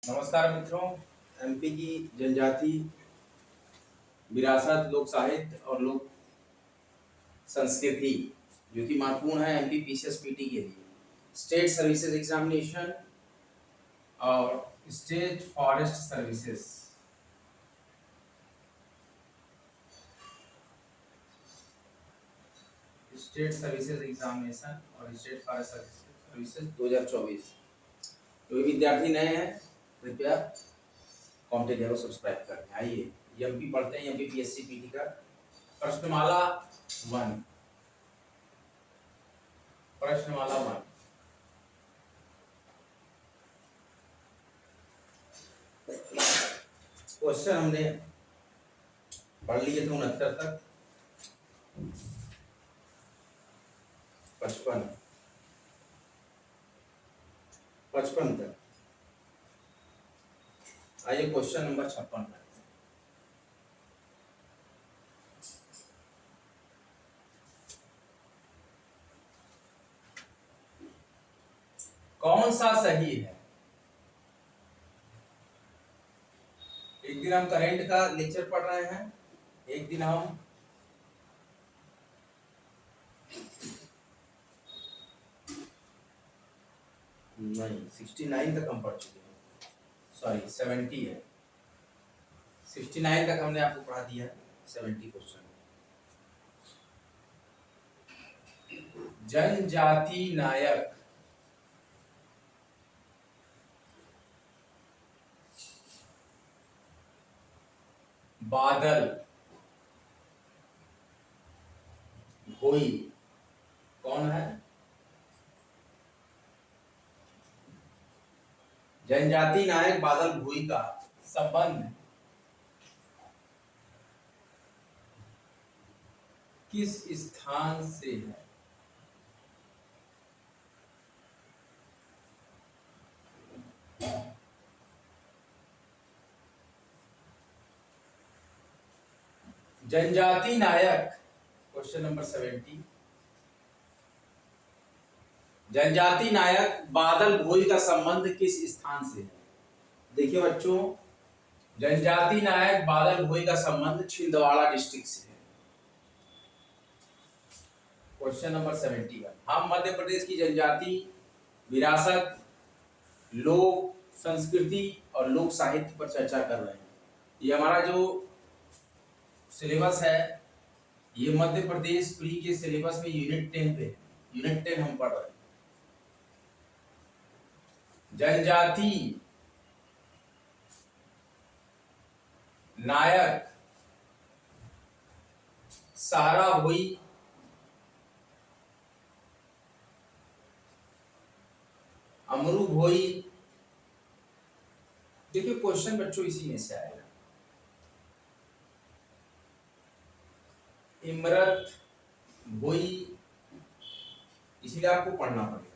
नमस्कार मित्रों। एमपी की जनजाति विरासत, लोक साहित्य और लोक संस्कृति जो कि महत्वपूर्ण है एमपी पीसीएसपीटी के लिए। स्टेट सर्विसेज एग्जामिनेशन और state forest services, state services examination और स्टेट फॉरेस्ट सर्विसेज 2024। जो विद्यार्थी नए हैं कृपया कॉन्टेक्ट जरूर सब्सक्राइब कर लें। आइए एमपी पढ़ते हैं। एमपी पीएससीपीटी का प्रश्नमाला 1। प्रश्नमाला 1 क्वेश्चन हमने पढ़ लिए थे 69 तक। 55 तक। आइए क्वेश्चन नंबर 56 पर। कौन सा सही है? एक दिन हम करंट का लेक्चर पढ़ रहे हैं, एक दिन हम नहीं 69 तक हम पढ़ चुके हैं। सॉरी 70 है। 69 तक हमने आपको पढ़ा दिया है। 70 क्वेश्चन। जनजाति नायक बादल भोई कौन है? जनजाति नायक बादल भोई का संबंध किस स्थान से है? जनजाति नायक क्वेश्चन नंबर 70। जनजाति नायक बादल भोई का संबंध किस स्थान से है? देखिए बच्चों, जनजाति नायक बादल भोई का संबंध छिंदवाड़ा डिस्ट्रिक्ट से है। Question number 71। हम मध्य प्रदेश की जनजाति विरासत, लोक संस्कृति और लोक साहित्य पर चर्चा कर रहे हैं। ये हमारा जो सिलेबस है, ये मध्य प्रदेश प्री के सिलेबस में यूनिट 10 पे है। यूनिट 10 हम पढ़ रहे हैं। जनजाति नायक सारा भोई अमरू भोई। देखिए क्वेश्चन बच्चों इसी में से आएगा। इमरत भोई, इसलिए आपको पढ़ना पड़ेगा।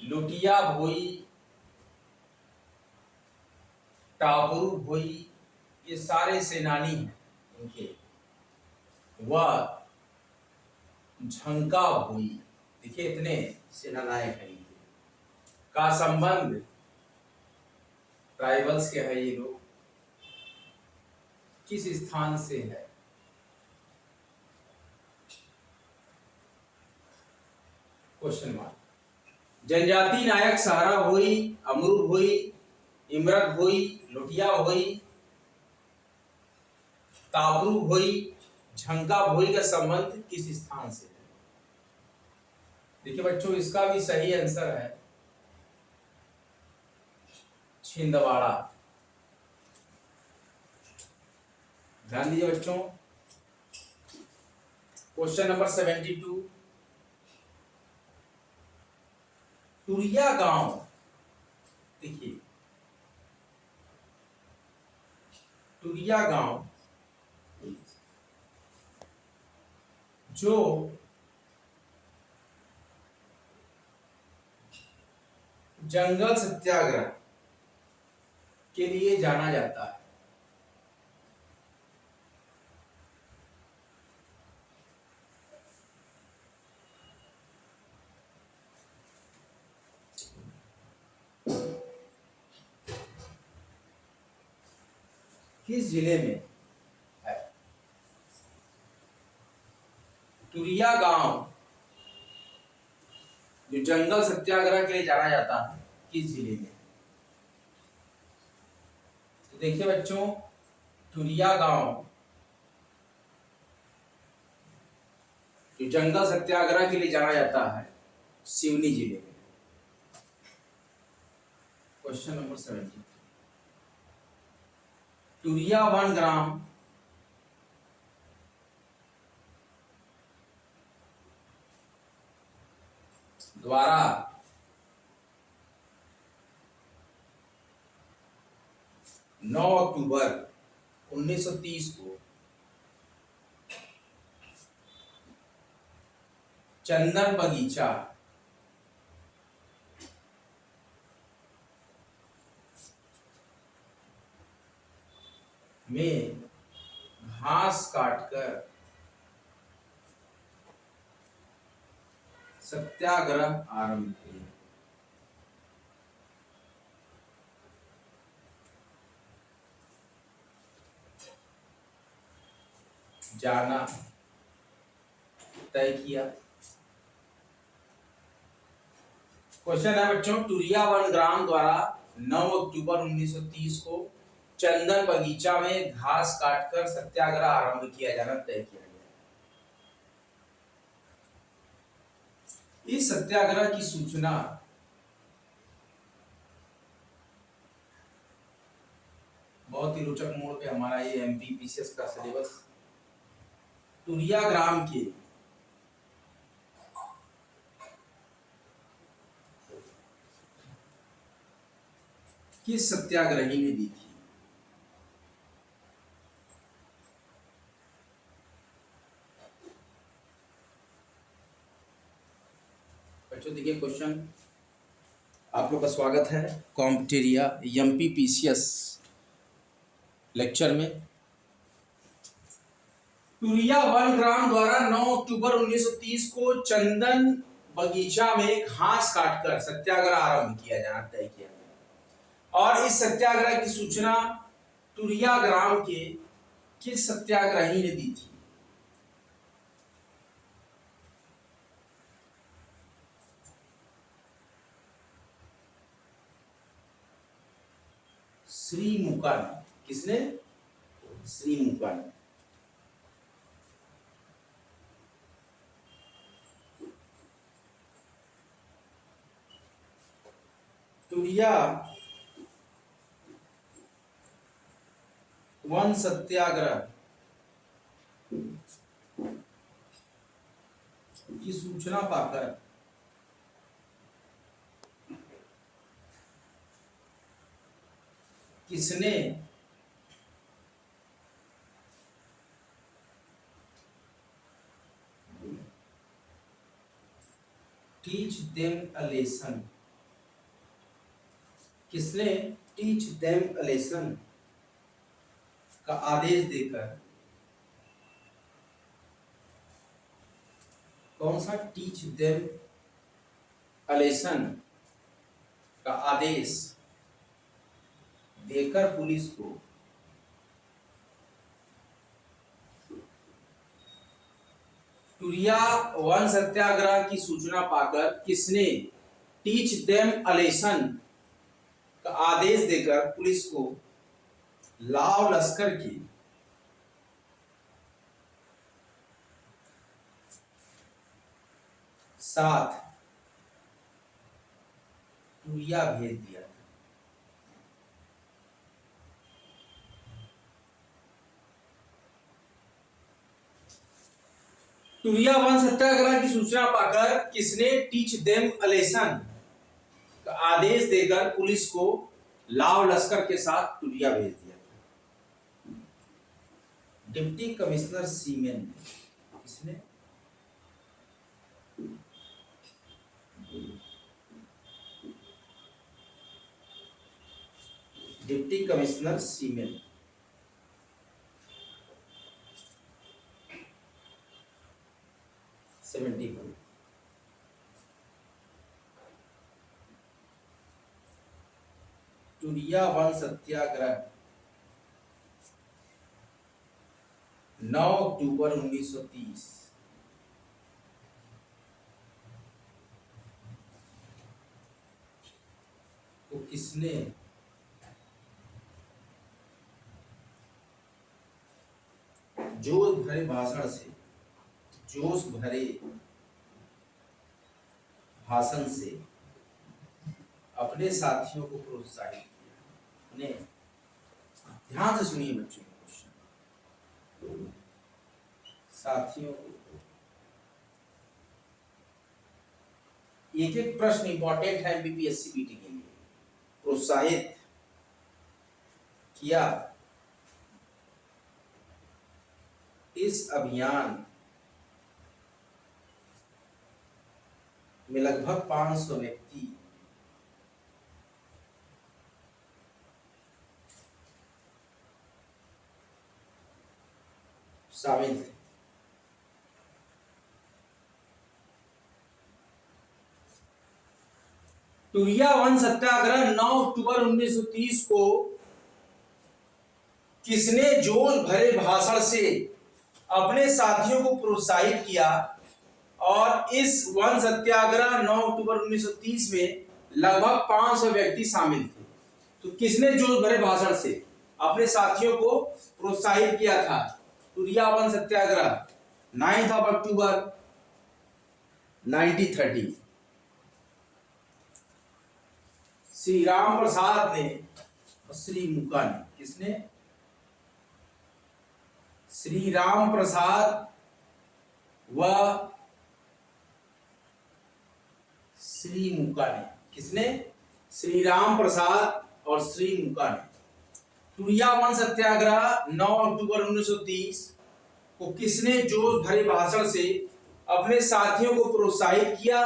लुटिया भोई, टाबरू भोई, ये सारे सेनानी हैं इनके। वह झंका भोई, देखिए इतने सेनानायक हैं इनके। का संबंध ट्राइबल्स के है ये लोग, किस स्थान से है? Question mark. जनजाति नायक सहारा भोई, अमरू भोई, इमरत भोई, लुटिया भोई, ताबरू भोई, झंका भोई का संबंध किस स्थान से है? देखिए बच्चों, इसका भी सही आंसर है छिंदवाड़ा। ध्यान दीजिए बच्चों। Question number 72। टुरिया गांव, देखिए टुरिया गांव जो जंगल सत्याग्रह के लिए जाना जाता है। किस जिले में है? टुरिया गांव जो जंगल सत्याग्रह के लिए जाना जाता है, किस जिले में? तो देखिए बच्चों, टुरिया गांव जो जंगल सत्याग्रह के लिए जाना जाता है, सिवनी जिले में। क्वेश्चन नंबर 70, टुरिया वन ग्राम द्वारा 9 अक्टूबर 1930 को चंदन बगीचा में घास काटकर सत्याग्रह आरंभ किया। जाना तय किया। क्वेश्चन है बच्चों, टुरिया वन ग्राम द्वारा 9 अक्टूबर 1930 को चंदन बगीचा में घास काटकर सत्याग्रह आरंभ किया जाना तय किया गया। इस सत्याग्रह की सूचना बहुत ही रोचक मोड़ पे हमारा ये एमपी पीसीएस का सिलेबस, टुरिया ग्राम के किस सत्याग्रही ने दी थी? बच्चों देखिए क्वेश्चन, आप लोग का स्वागत है कॉम्पिटेरिया एमपी पीसीएस लेक्चर में। टुरिया वन ग्राम द्वारा 9 अक्टूबर 1930 को चंदन बगीचा में घास काटकर सत्याग्रह आरंभ किया जाना तय किया गया। और इस सत्याग्रह की सूचना टुरिया ग्राम के किस सत्याग्रही ने दी थी? श्री मुका ने। किसने? श्री मुका ने। टुरिया वन सत्याग्रह की सूचना पाकर किसने टीच देम अ लेसन, किसने टीच देम अ लेसन का आदेश देकर, कौन सा टीच देम अ लेसन का आदेश देकर पुलिस को टुरिया वन सत्याग्रह की सूचना पाकर किसने टीच देम अ लेसन का आदेश देकर पुलिस को लाव लश्कर की साथ टुरिया भेज दिया? टुरिया वन सत्याग्रह की सूचना पाकर किसने टीच देम अ लेसन का आदेश देकर पुलिस को लाव लश्कर के साथ टुरिया भेज दिया? डिप्टी कमिश्नर सीमेन। किसने? डिप्टी कमिश्नर सीमेन। टुरिया वन सत्याग्रह 9 अक्टूबर 1930 को किसने जोश भरे भाषण से अपने साथियों को प्रोत्साहित किया? ध्यान से सुनिए बच्चों, क्वेश्चन साथियों को, एक एक प्रश्न इंपॉर्टेंट है बीपीएससी बीटी के लिए। प्रोत्साहित किया इस अभियान में लगभग 500 व्यक्ति शामिल थे। टूरिया वन सत्याग्रह 9 अक्टूबर 1930 को किसने जोश भरे भाषण से अपने साथियों को प्रोत्साहित किया? और इस वन सत्याग्रह 9 अक्टूबर 1930 में लगभग 500 व्यक्ति शामिल थे। तो किसने जोश भरे भाषण से अपने साथियों को प्रोत्साहित किया था? टूरिया वन सत्याग्रह 9 अक्टूबर 1930 श्री राम प्रसाद ने और श्री मुका ने। किसने? श्री राम प्रसाद व श्री मुका ने। किसने? श्री राम प्रसाद और श्री मुका ने। टूरिया वन सत्याग्रह 9 अक्टूबर 1930 को किसने जोश भरे भाषण से अपने साथियों को प्रोत्साहित किया?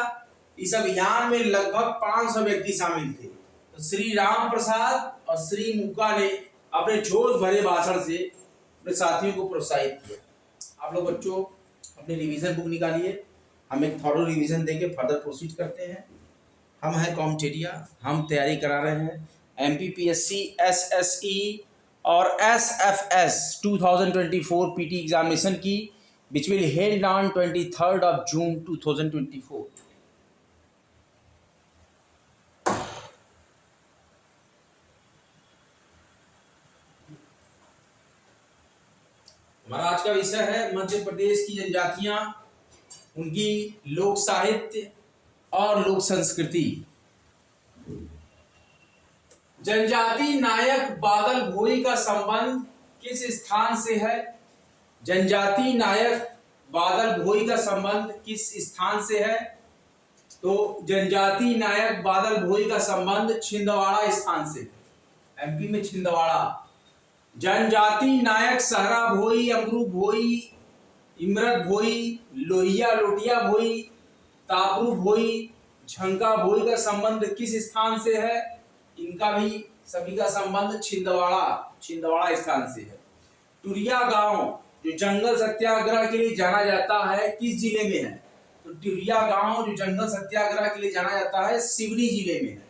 इस अभियान में लगभग 500 व्यक्ति शामिल थे। तो श्री राम प्रसाद और श्री मुका ने अपने जोश भरे भाषण से अपने साथियों को प्रोत्साहित किया। आप लोग बच्चों अपनी रिवीजन बुक निकालिए, हम एक थॉरो रिवीजन देके फर्दर प्रोसीड करते हैं। हम हैं कॉम्टेरिया, हम तैयारी करा रहे हैं एमपीपीएससी, एसएसई और एसएफएस 2024 पीटी एग्जामिनेशन की, which will held on 23rd of June 2024। हमारा आज का विषय है मध्य प्रदेश की जनजातियां, उनकी लोक साहित्य और लोक संस्कृति। जनजाति नायक बादल भोई का संबंध किस स्थान से है? जनजाति नायक बादल भोई का संबंध किस स्थान से है? तो जनजाति नायक बादल भोई का संबंध छिंदवाड़ा स्थान से, एमपी में छिंदवाड़ा। जनजाति नायक सहरा भोई, अमरू भोई, इमरत भोई, लोहिया लोटिया भोई, तापरू भोई, झंका भोई का संबंध किस स्थान से है? इनका भी सभी का संबंध छिंदवाड़ा स्थान से है। टूरिया गांव जो जंगल सत्याग्रह के लिए जाना जाता है किस जिले में है? तो टूरिया गांव जो जंगल सत्याग्रह के लिए जाना जाता है सिवनी जिले में है।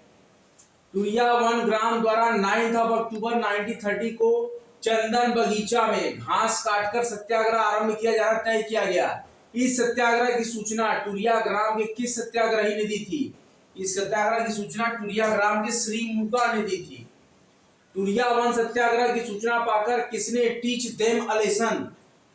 टूरिया वन ग्राम द्वारा 9 अक्टूबर 1930 को चंदन बगीचा में घास काटकर सत्याग्रह आरंभ किया जाना तय किया गया। इस सत्याग्रह की सूचना टूरिया ग्राम के किस सत्याग्रही ने दी थी? इस सत्याग्रह की सूचना टूरिया ग्राम के श्री मुका ने दी थी। टूरिया वन सत्याग्रह की सूचना पाकर किसने टीच देम अ लेसन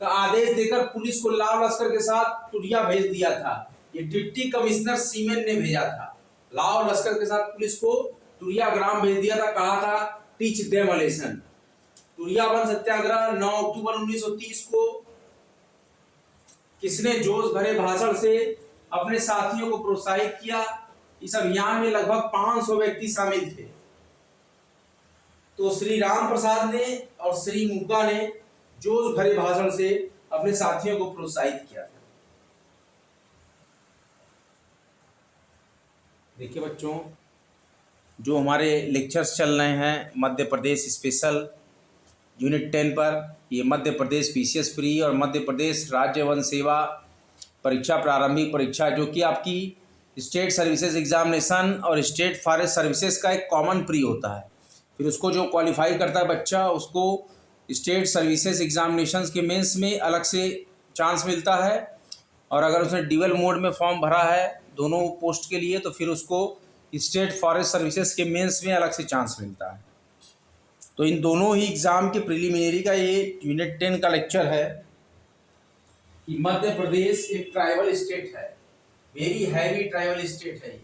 का आदेश देकर पुलिस को लाल लश्कर के साथ टूरिया भेज दिया था? ये डिप्टी कमिश्नर सीमेन ने भेजा था। लाल लश्कर के साथ पुलिस को टूरिया ग्राम भेज दिया था, कहा था teach them a lesson. Turia वन सत्याग्रह 9 अक्टूबर 1930 को किसने जोश भरे भाषण से अपने साथियों को प्रोत्साहित किया? इस अभियान में लगभग 500 व्यक्ति शामिल थे। तो श्री राम प्रसाद ने और श्री मुका ने जोश भरे भाषण से अपने साथियों को प्रोत्साहित किया था। देखिए बच्चों, जो हमारे लेक्चर्स चल रहे हैं मध्य प्रदेश स्पेशल यूनिट 10 पर, ये मध्य प्रदेश पीसीएस प्री और मध्य प्रदेश राज्य वन सेवा परीक्षा प्रारंभिक परीक्षा, जो कि आपकी स्टेट सर्विसेज एग्जामिनेशन और स्टेट फॉरेस्ट सर्विसेज का एक कॉमन प्री होता है। फिर उसको जो क्वालिफाई करता है बच्चा, उसको स्टेट सर्विसेज एग्जामिनेशंस के मेंस में अलग से चांस मिलता है, और अगर उसने ड्यूअल मोड में फॉर्म भरा है दोनों पोस्ट के लिए तो फिर उसको स्टेट फॉरेस्ट सर्विसेज के मेंस में अलग से चांस मिलता है। तो इन दोनों ही एग्ज़ाम के प्रिलिमिनरी का ये यूनिट 10 का लेक्चर है कि मध्य प्रदेश एक ट्राइबल स्टेट है, वेरी हैवी ट्राइबल स्टेट है। ये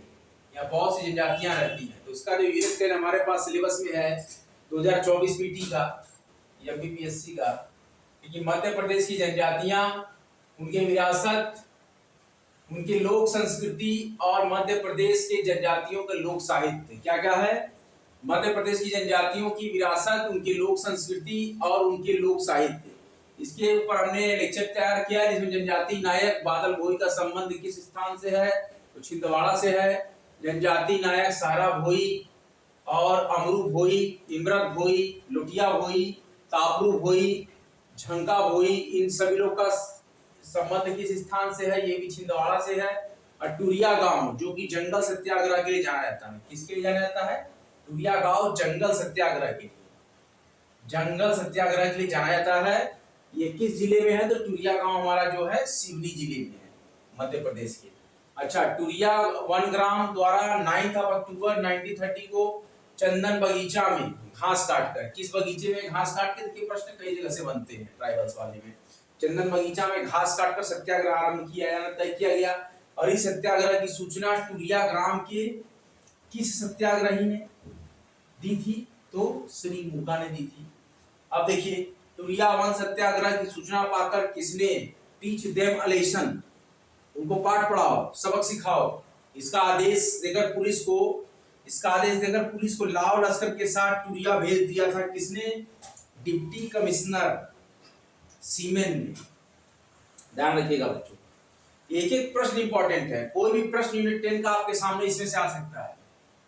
यहाँ बहुत सी जनजातियाँ रहती हैं। तो इसका जो यूनिट 10 हमारे पास सिलेबस में है 2024 पीटी का या बीपीएससी का, क्योंकि मध्य प्रदेश की जनजातियाँ, उनके विरासत, उनके लोक संस्कृति और मध्य प्रदेश के जनजातियों का लोक साहित्य क्या क्या है। मध्य प्रदेश की जनजातियों की विरासत, उनकी लोक संस्कृति और उनके लोक साहित्य, इसके ऊपर हमने लेक्चर तैयार किया है, जिसमें जनजाति नायक बादल भोई का संबंध किस स्थान से है, तो छिंदवाड़ा से है। जनजाति नायक सारा भोई और अमरू भोई, इमरत भोई, लुटिया भोई, तापरू भोई, झंका भोई, इन सभी लोग का संबंध किस स्थान से है, ये भी छिंदवाड़ा से है। और टूरिया गांव जो कि जंगल सत्याग्रह के लिए जाना जाता है, किसके लिए जाना जाता है, टूरिया गांव जंगल सत्याग्रह के लिए, जंगल सत्याग्रह के लिए जाना जाता है। ये किस जिले में है, तो टूरिया गांव हमारा जो है सिवनी जिले में है, मध्य प्रदेश के। अच्छा, टूरिया वन ग्राम द्वारा 9 अक्टूबर 1930 को चंदन बगीचा में घास काटकर, किस बगीचे में घास काट के, देखिए प्रश्न कई जगह से बनते हैं ट्राइबल्स वाले में, चंदन बगीचा में घास काटकर सत्याग्रह आरंभ किया जाना तय किया गया। और इस सत्याग्रह की सूचना टूरिया ग्राम के किस सत्याग्रही ने दी थी, तो श्री मूका ने दी थी। अब देखिए, टूरिया वन सत्याग्रह की सूचना पाकर किसने, टीच देम अ लेसन, उनको पाठ पढ़ाओ, सबक सिखाओ, इसका आदेश देकर पुलिस को लाव लश्कर के साथ टूरिया भेज दिया था। किसने, डिप्टी कमिश्नर सीमेन ने। ध्यान रखिएगा बच्चों, एक एक प्रश्न इंपॉर्टेंट है, कोई भी प्रश्न यूनिट 10 का आपके सामने इसमें से आ सकता है।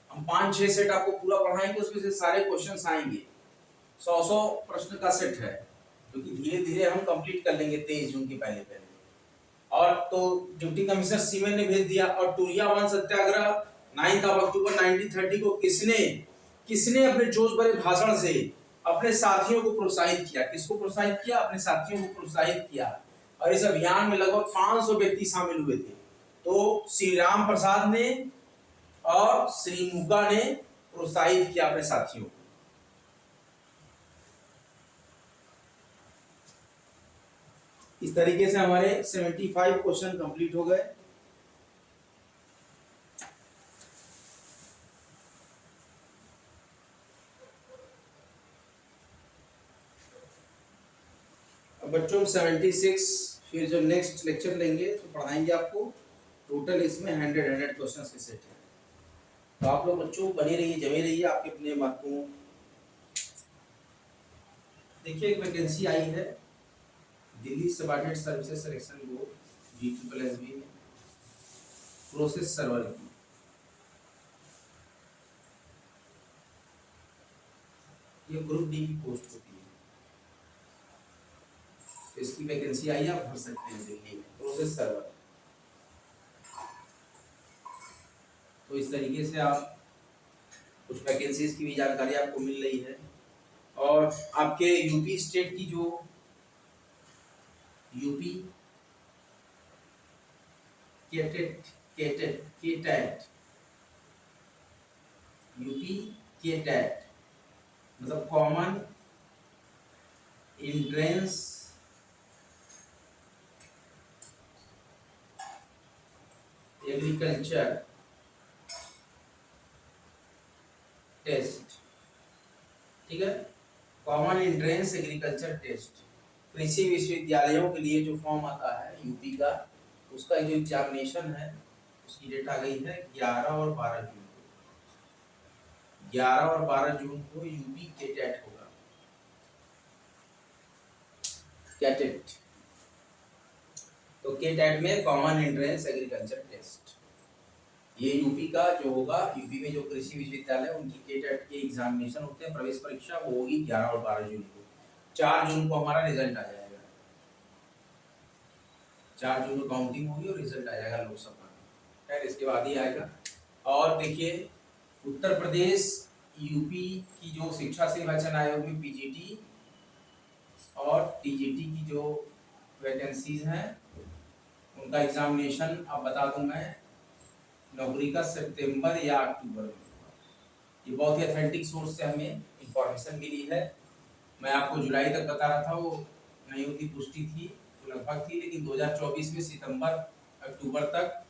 हम 5-6 सेट आपको पूरा पढ़ाएंगे, उसमें से सारे क्वेश्चंस आएंगे। 100 प्रश्न का सेट है, क्योंकि धीरे धीरे हम कंप्लीट कर लेंगे 23 जून के पहले पहले। और तो डिप्टी कमिश्नर सीमेन ने भेज दिया। और टूरिया वन सत्याग्रह 9 अक्टूबर 1930 को किसने अपने जोश भरे भाषण से अपने साथियों को प्रोत्साहित किया, किसको प्रोत्साहित किया, अपने साथियों को प्रोत्साहित किया। और इस अभियान में लगभग 500 व्यक्ति शामिल हुए थे। तो श्री राम प्रसाद ने और श्री मूका ने प्रोत्साहित किया अपने साथियों को। इस तरीके से हमारे 75 क्वेश्चन कंप्लीट हो गए। अब बच्चों 76 फिर जब नेक्स्ट लेक्चर लेंगे तो पढ़ाएंगे आपको। टोटल इसमें 100 क्वेश्चंस के सेट है। तो आप लोग बच्चों बने रहिए, जमे रहिए आपके अपने मार्कों। देखिए, एक वैकेंसी आई है Delhi subordinate services selection board GSSB में, प्रोसेस सर्वर की। ये ग्रुप डी की पोस्ट होती है, तो इसकी वैकेंसी आई है, आप भर सकते हैं दिल्ली में, प्रोसेस सर्वर। तो इस तरीके से आप कुछ वैकेंसीज की भी जानकारी आपको मिल रही है। और आपके यूपी स्टेट की जो यूपी केटेट मतलब कॉमन एंट्रेंस एग्रीकल्चर टेस्ट, ठीक है, कॉमन एंट्रेंस एग्रीकल्चर टेस्ट, कृषि विश्वविद्यालयों के लिए जो फॉर्म आता है यूपी का, उसका जो एग्जामिनेशन है उसकी डेट आ गई है 11 और 12 जून को। 11 और 12 जून को यूपी केटेट होगा, केटेट। तो केटेट में कॉमन एंट्रेंस एग्रीकल्चर टेस्ट, ये यूपी का जो होगा, यूपी में जो कृषि विश्वविद्यालय उनकी केटेट के एग्जामिनेशन होते हैं, प्रवेश परीक्षा, वो होगी 11 और 12 जून को। 4 जून को हमारा रिजल्ट आ जाएगा, 4 जून को काउंटिंग होगी और रिजल्ट आ जाएगा लोकसभा में, खैर इसके बाद ही आएगा। और देखिए, उत्तर प्रदेश यूपी की जो शिक्षा सेवा चयन आयोग में पीजीटी और टीजीटी की जो वैकेंसीज हैं उनका एग्जामिनेशन अब बता दूं मैं, नौकरी का सितंबर या अक्टूबर में। ये बहुत ही अथेंटिक सोर्स से हमें इंफॉर्मेशन मिली है। मैं आपको जुलाई तक बता रहा था, वो नहीं होती पुष्टि थी तो लगभग थी, लेकिन 2024 में सितंबर अक्टूबर तक,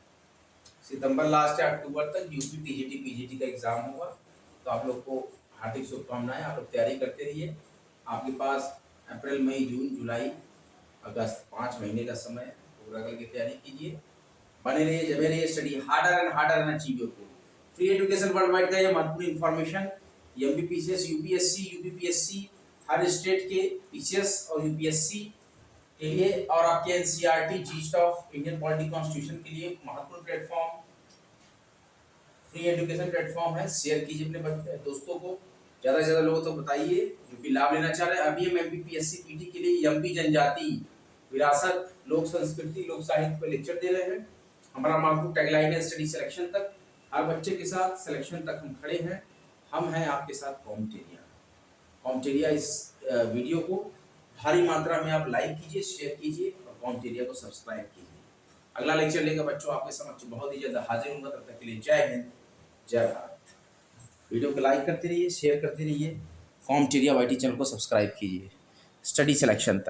सितंबर लास्ट या अक्टूबर तक यूपी टीजीटी पीजीटी का एग्जाम होगा। तो आप लोग को हार्दिक शुभकामनाएं, आप लोग तैयारी करते रहिए। आपके पास अप्रैल मई जून जुलाई अगस्त 5 महीने का समय है, पूरा करके तैयारी कीजिए, बने रहिए, जमे रहिए, study harder and achieve your goal. Free education world wide का ये महत्वपूर्ण इन्फॉर्मेशन एमबीपीसीएस यूपीएससी यूपीपीएससी हर स्टेट के पीसीएस और यूपीएससी के लिए, और आपके NCERT yeast of Indian polity constitution के लिए महत्वपूर्ण प्लेटफॉर्म फ्री एजुकेशन प्लेटफॉर्म है। शेयर कीजिए अपने दोस्तों को, ज़्यादा से ज़्यादा लोगों को बताइए जो कि लाभ लेना चाह रहे हैं। अभी हम एमपीपीएससी पीटी के लिए एमपी जनजाति विरासत लोक संस्कृति लोक साहित्य पर लेक्चर दे रहे हैं। हमारा मार्केट टैगलाइन है स्टडी सिलेक्शन तक, हर बच्चे के साथ सिलेक्शन तक हम खड़े हैं। हम हैं आपके साथ कॉमटेरिया। इस वीडियो को भारी मात्रा में आप लाइक कीजिए, शेयर कीजिए और कॉमटेरिया को सब्सक्राइब कीजिए। अगला लेक्चर लेकर बच्चों आपके समक्ष बहुत ही जल्द हाजिर होगा। तब तक के लिए जय हिंद, जय भारत। वीडियो को लाइक करते रहिए, शेयर करते रहिए, कॉमटेरिया वाईटी चैनल को सब्सक्राइब कीजिए स्टडी सिलेक्शन तक।